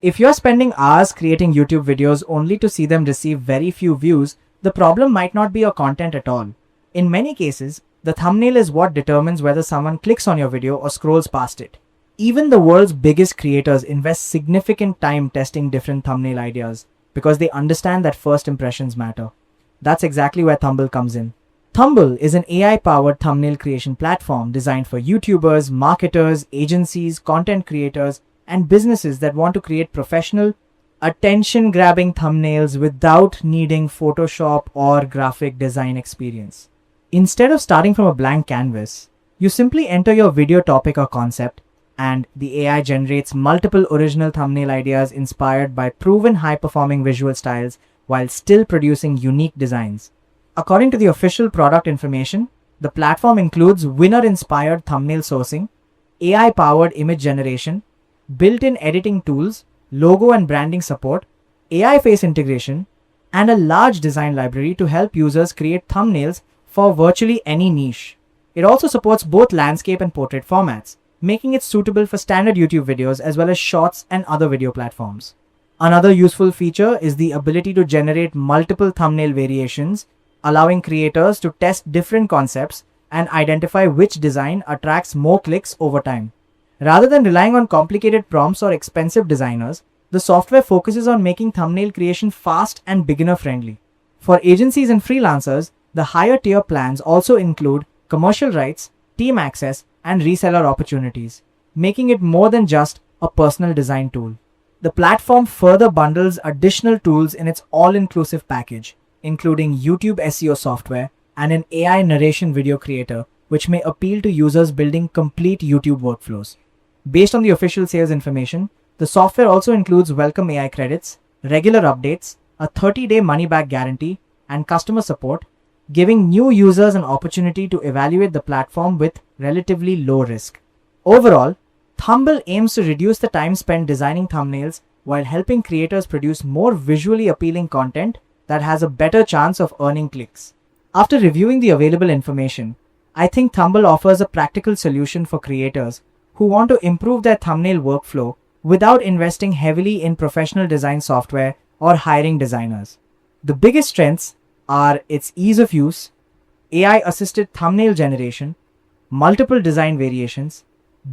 If you're spending hours creating YouTube videos only to see them receive very few views, the problem might not be your content at all. In many cases, the thumbnail is what determines whether someone clicks on your video or scrolls past it. Even the world's biggest creators invest significant time testing different thumbnail ideas because they understand that first impressions matter. That's exactly where Thumble comes in. Thumble is an AI-powered thumbnail creation platform designed for YouTubers, marketers, agencies, content creators, and businesses that want to create professional, attention-grabbing thumbnails without needing Photoshop or graphic design experience. Instead of starting from a blank canvas, you simply enter your video topic or concept, and the AI generates multiple original thumbnail ideas inspired by proven high-performing visual styles while still producing unique designs. According to the official product information, the platform includes winner-inspired thumbnail sourcing, AI-powered image generation, built-in editing tools, logo and branding support, AI face integration, and a large design library to help users create thumbnails for virtually any niche. It also supports both landscape and portrait formats, making it suitable for standard YouTube videos as well as shorts and other video platforms. Another useful feature is the ability to generate multiple thumbnail variations, allowing creators to test different concepts and identify which design attracts more clicks over time. Rather than relying on complicated prompts or expensive designers, the software focuses on making thumbnail creation fast and beginner-friendly. For agencies and freelancers, the higher tier plans also include commercial rights, team access, and reseller opportunities, making it more than just a personal design tool. The platform further bundles additional tools in its all-inclusive package, including YouTube SEO software and an AI narration video creator, which may appeal to users building complete YouTube workflows. Based on the official sales information, the software also includes welcome AI credits, regular updates, a 30-day money-back guarantee, and customer support, giving new users an opportunity to evaluate the platform with relatively low risk. Overall, Thumble aims to reduce the time spent designing thumbnails while helping creators produce more visually appealing content that has a better chance of earning clicks. After reviewing the available information, I think Thumble offers a practical solution for creators who want to improve their thumbnail workflow without investing heavily in professional design software or hiring designers. The biggest strengths are its ease of use, AI-assisted thumbnail generation, multiple design variations,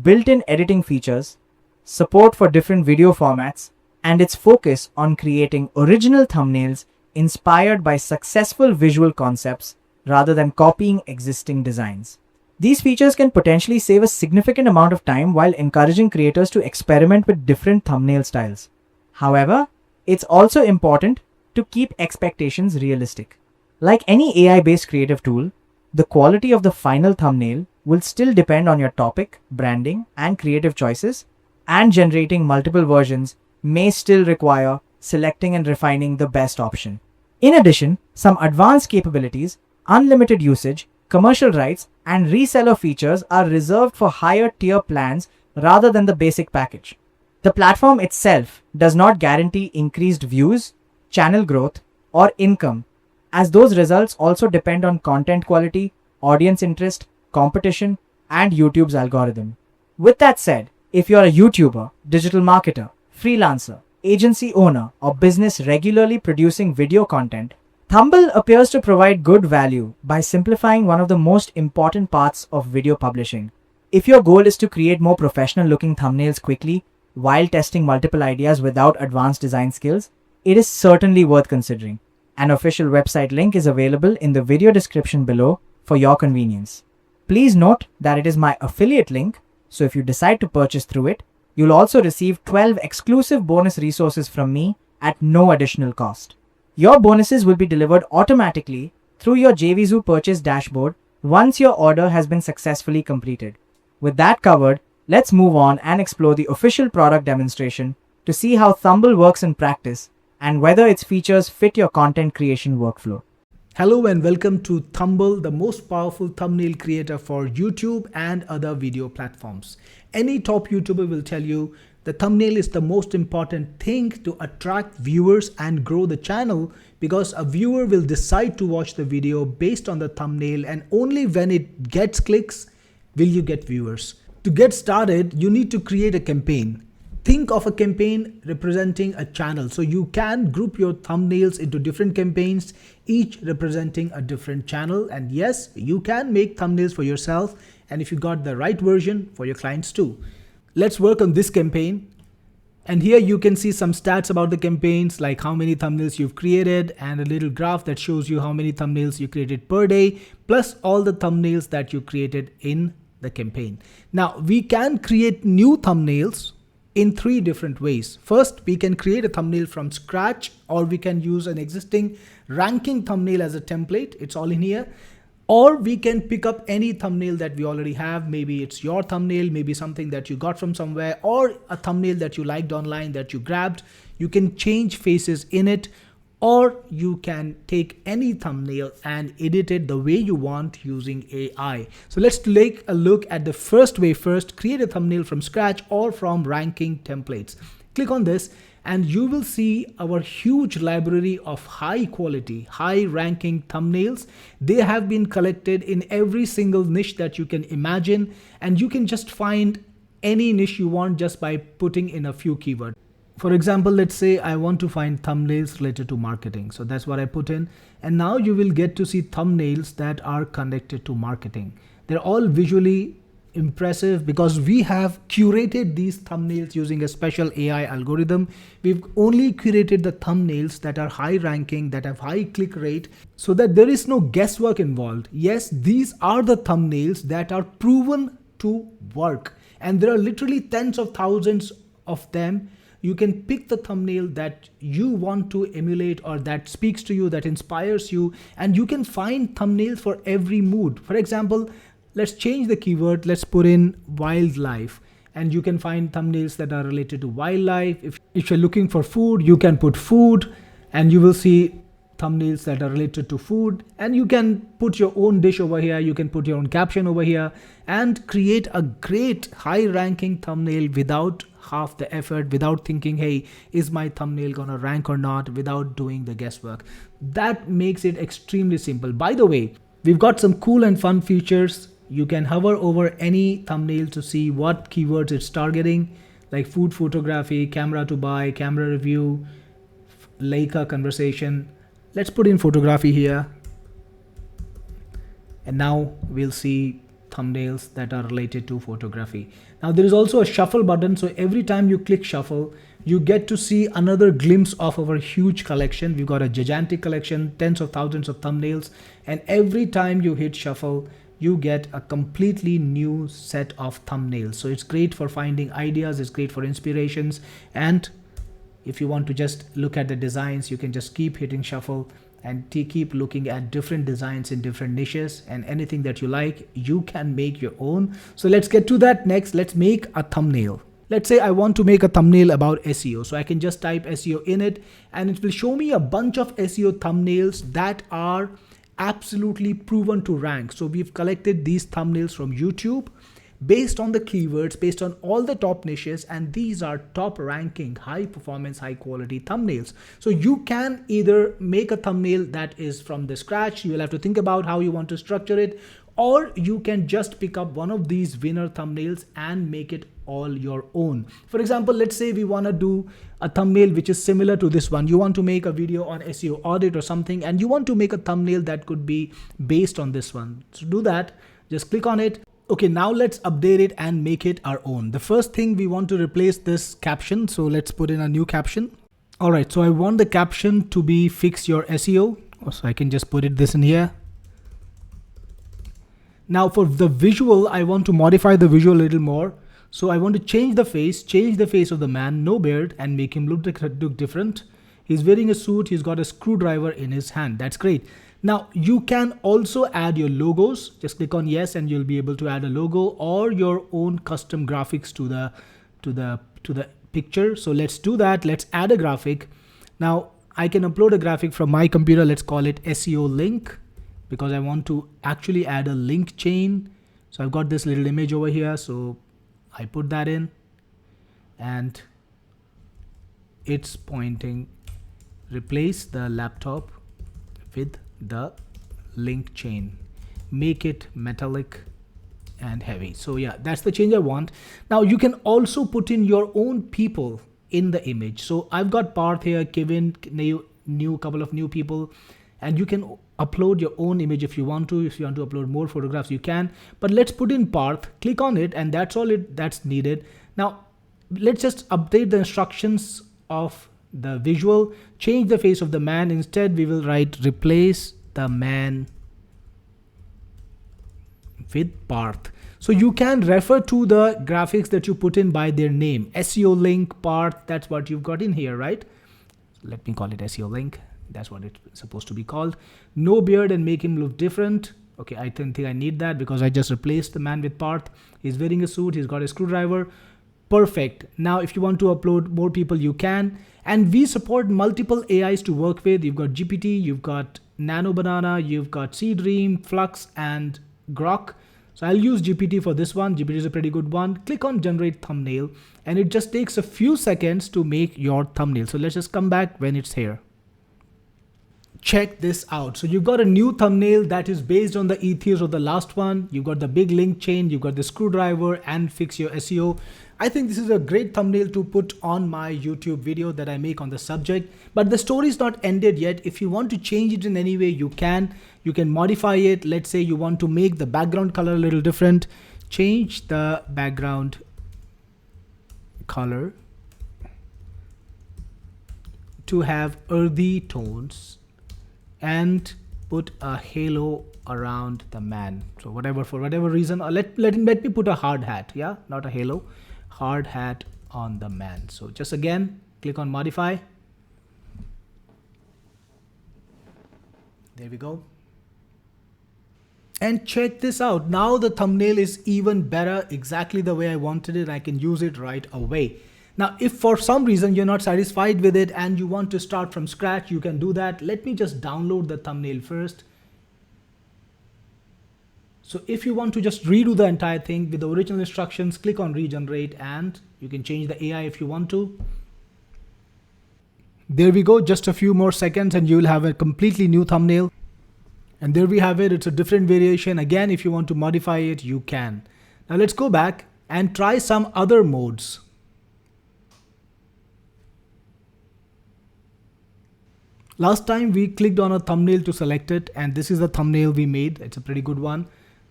built-in editing features, support for different video formats, and its focus on creating original thumbnails inspired by successful visual concepts rather than copying existing designs. These features can potentially save a significant amount of time while encouraging creators to experiment with different thumbnail styles. However, it's also important to keep expectations realistic. Like any AI-based creative tool, the quality of the final thumbnail will still depend on your topic, branding, and creative choices, and generating multiple versions may still require selecting and refining the best option. In addition, some advanced capabilities, unlimited usage, commercial rights, and reseller features are reserved for higher tier plans rather than the basic package. The platform itself does not guarantee increased views, channel growth, or income, as those results also depend on content quality, audience interest, competition, and YouTube's algorithm. With that said, if you're a YouTuber, digital marketer, freelancer, agency owner, or business regularly producing video content, Thumble appears to provide good value by simplifying one of the most important parts of video publishing. If your goal is to create more professional-looking thumbnails quickly while testing multiple ideas without advanced design skills, it is certainly worth considering. An official website link is available in the video description below for your convenience. Please note that it is my affiliate link, so if you decide to purchase through it, you'll also receive 12 exclusive bonus resources from me at no additional cost. Your bonuses will be delivered automatically through your JVZoo purchase dashboard once your order has been successfully completed. With that covered, let's move on and explore the official product demonstration to see how Thumble works in practice and whether its features fit your content creation workflow. Hello and welcome to Thumble, the most powerful thumbnail creator for YouTube and other video platforms. Any top YouTuber will tell you the thumbnail is the most important thing to attract viewers and grow the channel, because a viewer will decide to watch the video based on the thumbnail, and only when it gets clicks will you get viewers. To get started, you need to create a campaign. think of a campaign representing a channel. So you can group your thumbnails into different campaigns, each representing a different channel. And yes, you can make thumbnails for yourself, and if you got the right version, for your clients too. Let's work on this campaign. And here you can see some stats about the campaigns, like how many thumbnails you've created, and a little graph that shows you how many thumbnails you created per day, plus all the thumbnails that you created in the campaign. Now, we can create new thumbnails in 3 different ways. First, we can create a thumbnail from scratch, or we can use an existing ranking thumbnail as a template. It's all in here. Or we can pick up any thumbnail that we already have. Maybe it's your thumbnail, maybe something that you got from somewhere, or a thumbnail that you liked online that you grabbed. You can change faces in it, or you can take any thumbnail and edit it the way you want using AI. So let's take a look at the first way first. Create a thumbnail from scratch or from ranking templates. Click on this and you will see our huge library of high quality, high ranking thumbnails. They have been collected in every single niche that you can imagine, and you can just find any niche you want just by putting in a few keywords. For example, let's say I want to find thumbnails related to marketing. So that's what I put in. And now you will get to see thumbnails that are connected to marketing. They're all visually impressive because we have curated these thumbnails using a special AI algorithm. We've only curated the thumbnails that are high ranking, that have high click rate, so that there is no guesswork involved. Yes, these are the thumbnails that are proven to work. And there are literally tens of thousands of them. You can pick the thumbnail that you want to emulate or that speaks to you, that inspires you, and you can find thumbnails for every mood. For example, let's change the keyword. Let's put in wildlife, and you can find thumbnails that are related to wildlife. If you're looking for food, you can put food, and you will see thumbnails that are related to food. And you can put your own dish over here. You can put your own caption over here and create a great high ranking thumbnail without half the effort, without thinking, hey, is my thumbnail gonna rank or not, without doing the guesswork. That makes it extremely simple. By the way, we've got some cool and fun features. You can hover over any thumbnail to see what keywords it's targeting, like food photography, camera to buy, camera review, Leica conversation. Let's put in photography here. And now we'll see thumbnails that are related to photography. Now there is also a shuffle button. So every time you click shuffle, you get to see another glimpse of our huge collection. We've got a gigantic collection, tens of thousands of thumbnails. And every time you hit shuffle, you get a completely new set of thumbnails. So it's great for finding ideas. It's great for inspirations. And if you want to just look at the designs, you can just keep hitting shuffle and keep looking at different designs in different niches, and anything that you like, you can make your own. So let's get to that next. Let's make a thumbnail. Let's say I want to make a thumbnail about SEO. So I can just type SEO in it, and it will show me a bunch of SEO thumbnails that are absolutely proven to rank. So we've collected these thumbnails from YouTube based on the keywords, based on all the top niches, and these are top ranking, high performance, high quality thumbnails. So you can either make a thumbnail that is from the scratch. You will have to think about how you want to structure it, or you can just pick up one of these winner thumbnails and make it all your own. For example, let's say we want to do a thumbnail which is similar to this one. You want to make a video on SEO audit or something, and you want to make a thumbnail that could be based on this one. To do that, just click on it. Okay, now let's update it and make it our own. The first thing, we want to replace this caption. So let's put in a new caption. All right, so I want the caption to be fix your SEO. So I can just put this in here. Now for the visual, I want to modify the visual a little more. So I want to change the face of the man, no beard, and make him look different. He's wearing a suit. He's got a screwdriver in his hand. That's great. Now you can also add your logos. Just click on yes, and you'll be able to add a logo or your own custom graphics to the picture. So let's do that. Let's add a graphic. Now I can upload a graphic from my computer. Let's call it SEO link, because I want to actually add a link chain. So I've got this little image over here. So I put that in, and it's pointing, replace the laptop with the link chain, make it metallic, and heavy. So yeah, that's the change I want. Now you can also put in your own people in the image. So I've got Parth here, Kevin, new couple of new people, and you can upload your own image if you want to. If you want to upload more photographs, you can. But let's put in Parth, click on it, and that's all that's needed. Now let's just update the instructions of the visual, change the face of the man. Instead, we will write replace the man with Parth. So you can refer to the graphics that you put in by their name. SEO link, Parth, that's what you've got in here, right? Let me call it SEO link. That's what it's supposed to be called. No beard and make him look different. Okay, I don't think I need that because I just replaced the man with Parth. He's wearing a suit, he's got a screwdriver. Perfect. Now if you want to upload more people, you can. And we support multiple AIs to work with. You've got GPT, you've got Nano Banana, you've got Seedream, Flux, and Grok. So I'll use GPT for this one. GPT is a pretty good one. Click on generate thumbnail, and it just takes a few seconds to make your thumbnail. So let's just come back when it's here. Check this out. So you've got a new thumbnail that is based on the ethos of the last one. You've got the big link chain, you've got the screwdriver, and fix your SEO. I think this is a great thumbnail to put on my YouTube video that I make on the subject, but the story is not ended yet. If you want to change it in any way, you can modify it. Let's say you want to make the background color a little different. Change the background color to have earthy tones and put a halo around the man. So whatever, for whatever reason, let me put a hard hat. Yeah, not a halo, hard hat on the man. So just again, click on modify. There we go. And check this out. Now the thumbnail is even better, exactly the way I wanted it. I can use it right away. Now, if for some reason you're not satisfied with it and you want to start from scratch, you can do that. Let me just download the thumbnail first. So if you want to just redo the entire thing with the original instructions, click on regenerate, and you can change the AI if you want to. There we go. Just a few more seconds and you will have a completely new thumbnail. And there we have it. It's a different variation. Again, if you want to modify it, you can. Now let's go back and try some other modes. Last time we clicked on a thumbnail to select it, and this is the thumbnail we made. It's a pretty good one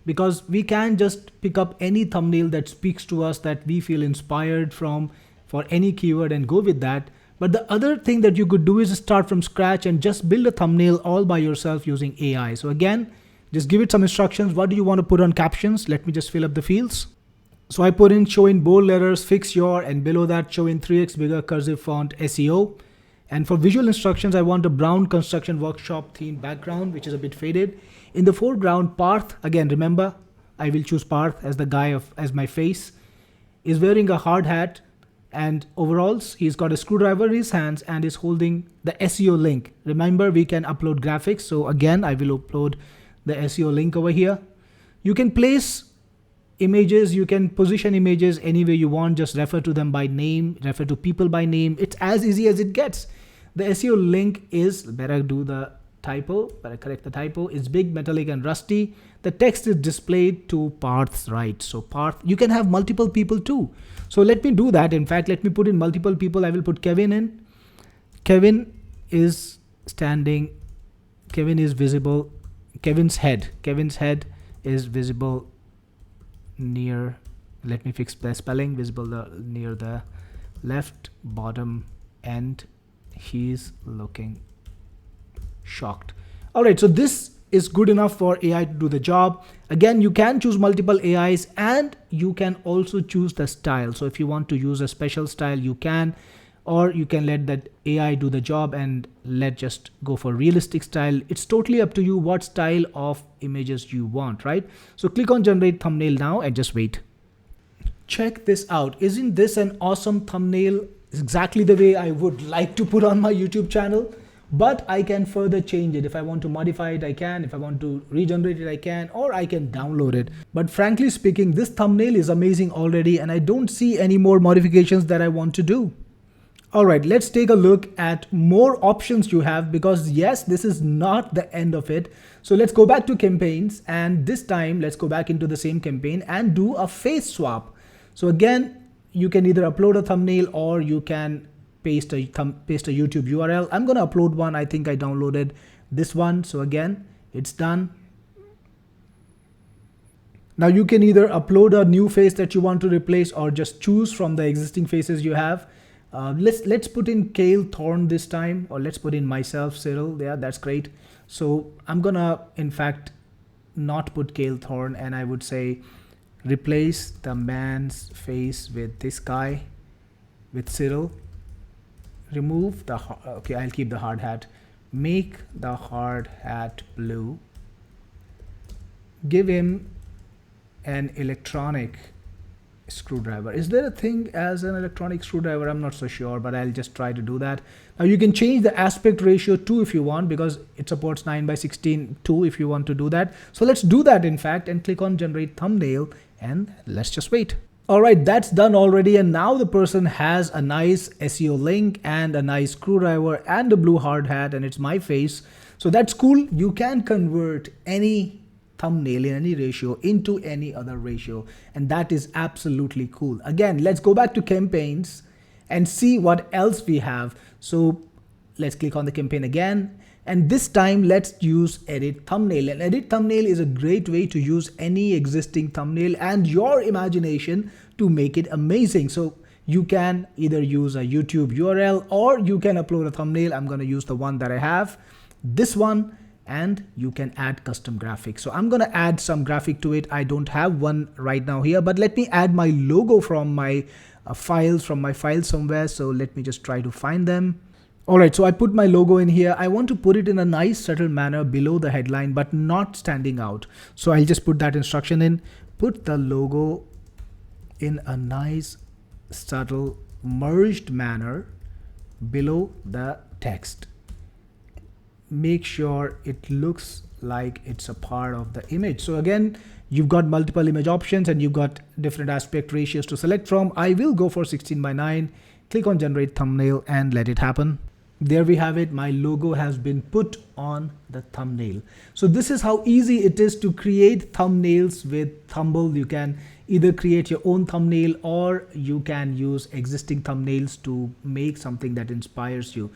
because we can just pick up any thumbnail that speaks to us, that we feel inspired from for any keyword, and go with that. But the other thing that you could do is start from scratch and just build a thumbnail all by yourself using AI. So again, just give it some instructions. What do you want to put on captions? Let me just fill up the fields. So I put in show in bold letters, fix your, and below that show in 3x bigger cursive font SEO. And for visual instructions, I want a brown construction workshop theme background, which is a bit faded. In the foreground, Parth, again, remember, I will choose Parth as the guy as my face, is wearing a hard hat and overalls. He's got a screwdriver in his hands and is holding the SEO link. Remember, we can upload graphics. So again, I will upload the SEO link over here. You can place images, you can position images any way you want. Just refer to them by name, refer to people by name. It's as easy as it gets. The SEO link is, better do the typo, better correct the typo, is big, metallic, and rusty. The text is displayed to Parth's right. So Parth, you can have multiple people too. So let me do that. In fact, let me put in multiple people. I will put Kevin in. Kevin is standing. Kevin is visible. Kevin's head is visible near, let me fix the spelling, visible near the left bottom end. He's looking shocked. All right, so this is good enough for AI to do the job. Again, you can choose multiple AIs and you can also choose the style. So if you want to use a special style, you can, or you can let that AI do the job and just go for realistic style. It's totally up to you what style of images you want, right? So click on generate thumbnail now and just wait. Check this out. Isn't this an awesome thumbnail? It's exactly the way I would like to put on my YouTube channel, but I can further change it. If I want to modify it, I can. If I want to regenerate it, I can, or I can download it. But frankly speaking, this thumbnail is amazing already, and I don't see any more modifications that I want to do. All right, let's take a look at more options you have, because yes, this is not the end of it. So let's go back to campaigns, and this time let's go back into the same campaign and do a face swap. So again, you can either upload a thumbnail or you can paste a YouTube URL. I'm going to upload one. I think I downloaded this one. So again, it's done. Now you can either upload a new face that you want to replace or just choose from the existing faces you have. Let's put in Kale Thorne this time, or let's put in myself, Cyril. Yeah, that's great. So I'm gonna in fact not put Kale Thorne, and I would say replace the man's face with this guy, with Cyril. Remove the okay, I'll keep the hard hat. Make the hard hat blue. Give him an electronic screwdriver. Is there a thing as an electronic screwdriver? I'm not so sure, but I'll just try to do that. Now you can change the aspect ratio too if you want, because it supports 9:16 too if you want to do that. So let's do that in fact, and click on generate thumbnail, and let's just wait. All right, that's done already, and now the person has a nice SEO link and a nice screwdriver and a blue hard hat, and it's my face. So that's cool. You can convert any thumbnail in any ratio into any other ratio, and that is absolutely cool. Again, let's go back to campaigns and see what else we have. So let's click on the campaign again, and this time let's use edit thumbnail. And edit thumbnail is a great way to use any existing thumbnail and your imagination to make it amazing. So you can either use a YouTube URL or you can upload a thumbnail. I'm going to use the one that I have, this one, and you can add custom graphics. So I'm going to add some graphic to it. I don't have one right now here, but let me add my logo from my files somewhere. So let me just try to find them. All right, so I put my logo in here. I want to put it in a nice subtle manner below the headline, but not standing out. So I'll just put that instruction in. Put the logo in a nice subtle merged manner below the text. Make sure it looks like it's a part of the image. So again, you've got multiple image options and you've got different aspect ratios to select from. I will go for 16:9. Click on generate thumbnail and let it happen. There we have it. My logo has been put on the thumbnail. So this is how easy it is to create thumbnails with Thumble. You can either create your own thumbnail or you can use existing thumbnails to make something that inspires you.